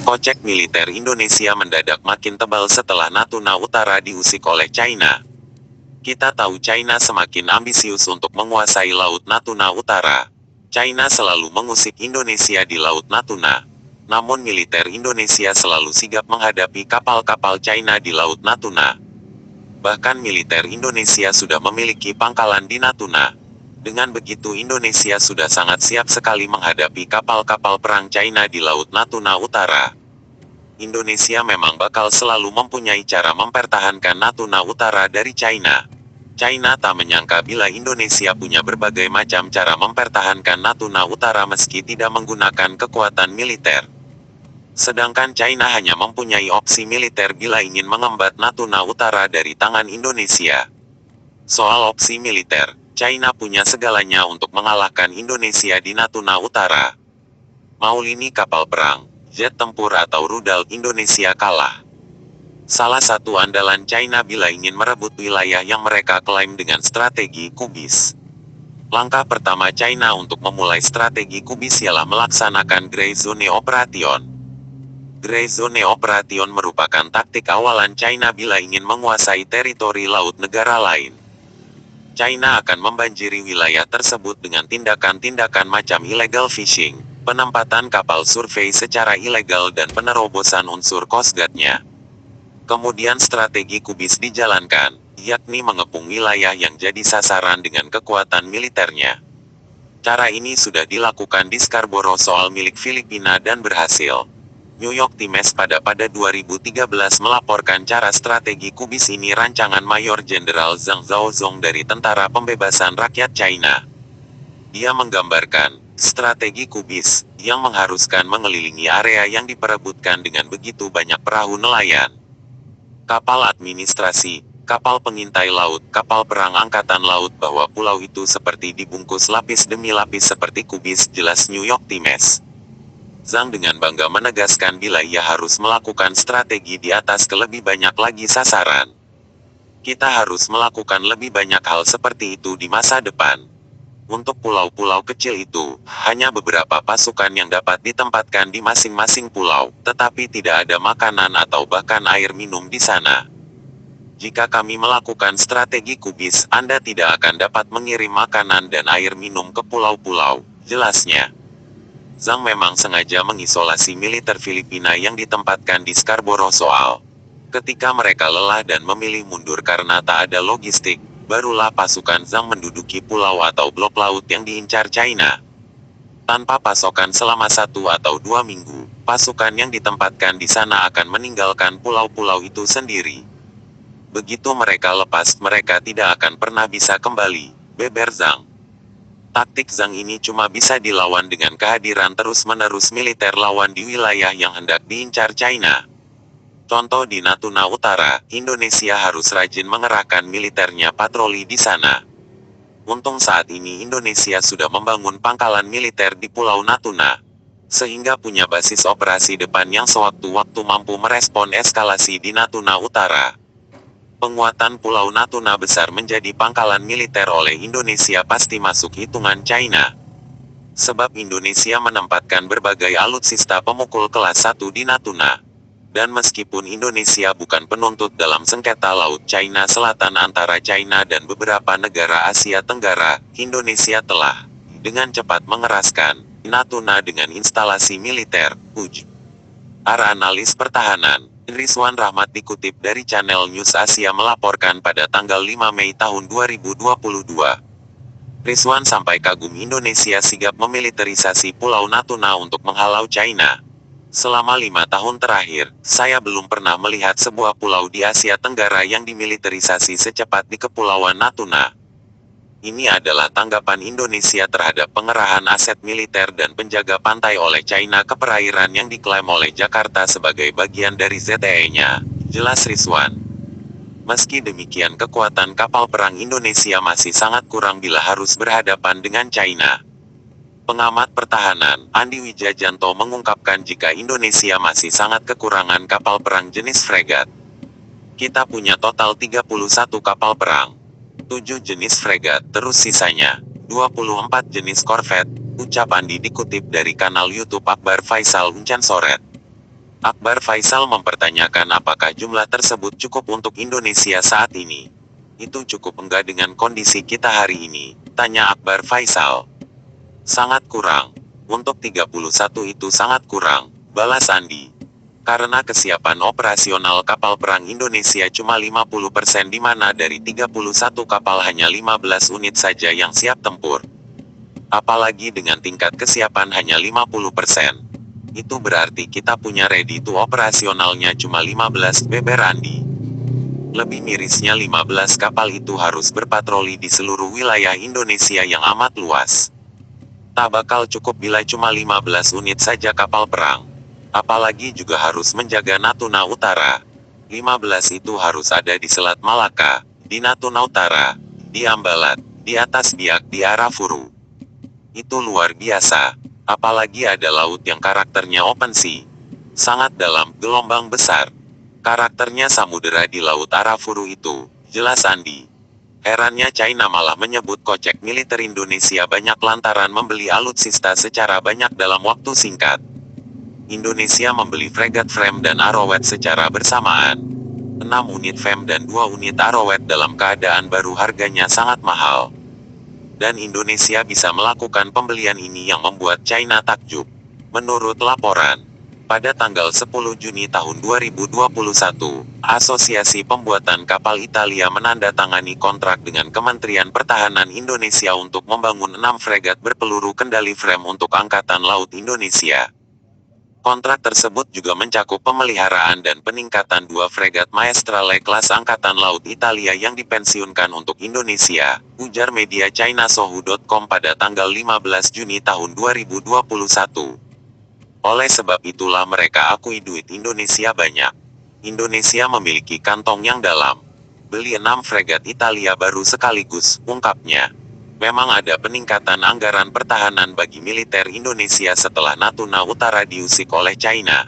Kocek militer Indonesia mendadak makin tebal setelah Natuna Utara diusik oleh China. Kita tahu China semakin ambisius untuk menguasai Laut Natuna Utara. China selalu mengusik Indonesia di Laut Natuna. Namun militer Indonesia selalu sigap menghadapi kapal-kapal China di Laut Natuna. Bahkan militer Indonesia sudah memiliki pangkalan di Natuna. Dengan begitu Indonesia sudah sangat siap sekali menghadapi kapal-kapal perang China di Laut Natuna Utara. Indonesia memang bakal selalu mempunyai cara mempertahankan Natuna Utara dari China. China tak menyangka bila Indonesia punya berbagai macam cara mempertahankan Natuna Utara meski tidak menggunakan kekuatan militer. Sedangkan China hanya mempunyai opsi militer bila ingin mengembat Natuna Utara dari tangan Indonesia. Soal opsi militer, China punya segalanya untuk mengalahkan Indonesia di Natuna Utara. Mau lini kapal perang, jet tempur atau rudal, Indonesia kalah. Salah satu andalan China bila ingin merebut wilayah yang mereka klaim dengan strategi kubis. Langkah pertama China untuk memulai strategi kubis ialah melaksanakan Grey Zone Operation. Grey Zone Operation merupakan taktik awalan China bila ingin menguasai teritori laut negara lain. China akan membanjiri wilayah tersebut dengan tindakan-tindakan macam illegal fishing, penempatan kapal survei secara ilegal dan penerobosan unsur Coast Guard-nya. Kemudian strategi kubis dijalankan, yakni mengepung wilayah yang jadi sasaran dengan kekuatan militernya. Cara ini sudah dilakukan di Scarborough Shoal milik Filipina dan berhasil. New York Times pada 2013 melaporkan cara strategi kubis ini rancangan Mayor Jenderal Zhang Zhaozong dari Tentara Pembebasan Rakyat China. Dia menggambarkan strategi kubis yang mengharuskan mengelilingi area yang diperebutkan dengan begitu banyak perahu nelayan, kapal administrasi, kapal pengintai laut, kapal perang angkatan laut, bahwa pulau itu seperti dibungkus lapis demi lapis seperti kubis, jelas New York Times. Zhang dengan bangga menegaskan bila ia harus melakukan strategi di atas ke lebih banyak lagi sasaran. Kita harus melakukan lebih banyak hal seperti itu di masa depan. Untuk pulau-pulau kecil itu, hanya beberapa pasukan yang dapat ditempatkan di masing-masing pulau, tetapi tidak ada makanan atau bahkan air minum di sana. Jika kami melakukan strategi kubis, Anda tidak akan dapat mengirim makanan dan air minum ke pulau-pulau, jelasnya. Zhang memang sengaja mengisolasi militer Filipina yang ditempatkan di Scarborough Shoal. Ketika mereka lelah dan memilih mundur karena tak ada logistik, barulah pasukan Zhang menduduki pulau atau blok laut yang diincar China. Tanpa pasokan selama 1 atau 2 minggu, pasukan yang ditempatkan di sana akan meninggalkan pulau-pulau itu sendiri. Begitu mereka lepas, mereka tidak akan pernah bisa kembali, beber Zhang. Taktik Zhang ini cuma bisa dilawan dengan kehadiran terus-menerus militer lawan di wilayah yang hendak diincar China. Contoh di Natuna Utara, Indonesia harus rajin mengerahkan militernya patroli di sana. Untung saat ini Indonesia sudah membangun pangkalan militer di Pulau Natuna, sehingga punya basis operasi depan yang sewaktu-waktu mampu merespon eskalasi di Natuna Utara. Penguatan Pulau Natuna besar menjadi pangkalan militer oleh Indonesia pasti masuk hitungan China. Sebab Indonesia menempatkan berbagai alutsista pemukul kelas 1 di Natuna. Dan meskipun Indonesia bukan penuntut dalam sengketa Laut China Selatan antara China dan beberapa negara Asia Tenggara, Indonesia telah dengan cepat mengeraskan Natuna dengan instalasi militer, uj. Analis pertahanan Rizwan Rahmat dikutip dari channel News Asia melaporkan pada tanggal 5 Mei tahun 2022. Rizwan sampai kagum Indonesia sigap memiliterisasi Pulau Natuna untuk menghalau China. Selama 5 tahun terakhir, saya belum pernah melihat sebuah pulau di Asia Tenggara yang dimiliterisasi secepat di Kepulauan Natuna. Ini adalah tanggapan Indonesia terhadap pengerahan aset militer dan penjaga pantai oleh China ke perairan yang diklaim oleh Jakarta sebagai bagian dari ZEE-nya, jelas Rizwan. Meski demikian kekuatan kapal perang Indonesia masih sangat kurang bila harus berhadapan dengan China. Pengamat pertahanan, Andi Wijajanto mengungkapkan jika Indonesia masih sangat kekurangan kapal perang jenis fregat. Kita punya total 31 kapal perang. 7 jenis fregat, terus sisanya 24 jenis korvet, ucap Andi dikutip dari kanal YouTube Akbar Faisal Uncan Soret. Akbar Faisal mempertanyakan apakah jumlah tersebut cukup untuk Indonesia saat ini. Itu cukup enggak dengan kondisi kita hari ini? Tanya Akbar Faisal. Sangat kurang. Untuk 31 itu sangat kurang, balas Andi. Karena kesiapan operasional kapal perang Indonesia cuma 50% di mana dari 31 kapal hanya 15 unit saja yang siap tempur. Apalagi dengan tingkat kesiapan hanya 50%. Itu berarti kita punya ready to operasionalnya cuma 15 beber Andi. Lebih mirisnya 15 kapal itu harus berpatroli di seluruh wilayah Indonesia yang amat luas. Tak bakal cukup bila cuma 15 unit saja kapal perang. Apalagi juga harus menjaga Natuna Utara. 15 itu harus ada di Selat Malaka, di Natuna Utara, di Ambalat, di atas Biak di Arafuru. Itu luar biasa. Apalagi ada laut yang karakternya open sea. Sangat dalam, gelombang besar. Karakternya samudera di Laut Arafuru itu, jelas Andi. Herannya China malah menyebut kocek militer Indonesia banyak lantaran membeli alutsista secara banyak dalam waktu singkat. Indonesia membeli fregat Frame dan Arrowhead secara bersamaan. 6 unit Frame dan 2 unit Arrowhead dalam keadaan baru harganya sangat mahal. Dan Indonesia bisa melakukan pembelian ini yang membuat China takjub. Menurut laporan, pada tanggal 10 Juni tahun 2021, Asosiasi Pembuatan Kapal Italia menandatangani kontrak dengan Kementerian Pertahanan Indonesia untuk membangun 6 fregat berpeluru kendali Frame untuk Angkatan Laut Indonesia. Kontrak tersebut juga mencakup pemeliharaan dan peningkatan 2 fregat Maestrale kelas Angkatan Laut Italia yang dipensiunkan untuk Indonesia, ujar media China Sohu.com pada tanggal 15 Juni tahun 2021. Oleh sebab itulah mereka akui duit Indonesia banyak. Indonesia memiliki kantong yang dalam. Beli 6 fregat Italia baru sekaligus, ungkapnya. Memang ada peningkatan anggaran pertahanan bagi militer Indonesia setelah Natuna Utara diusik oleh China.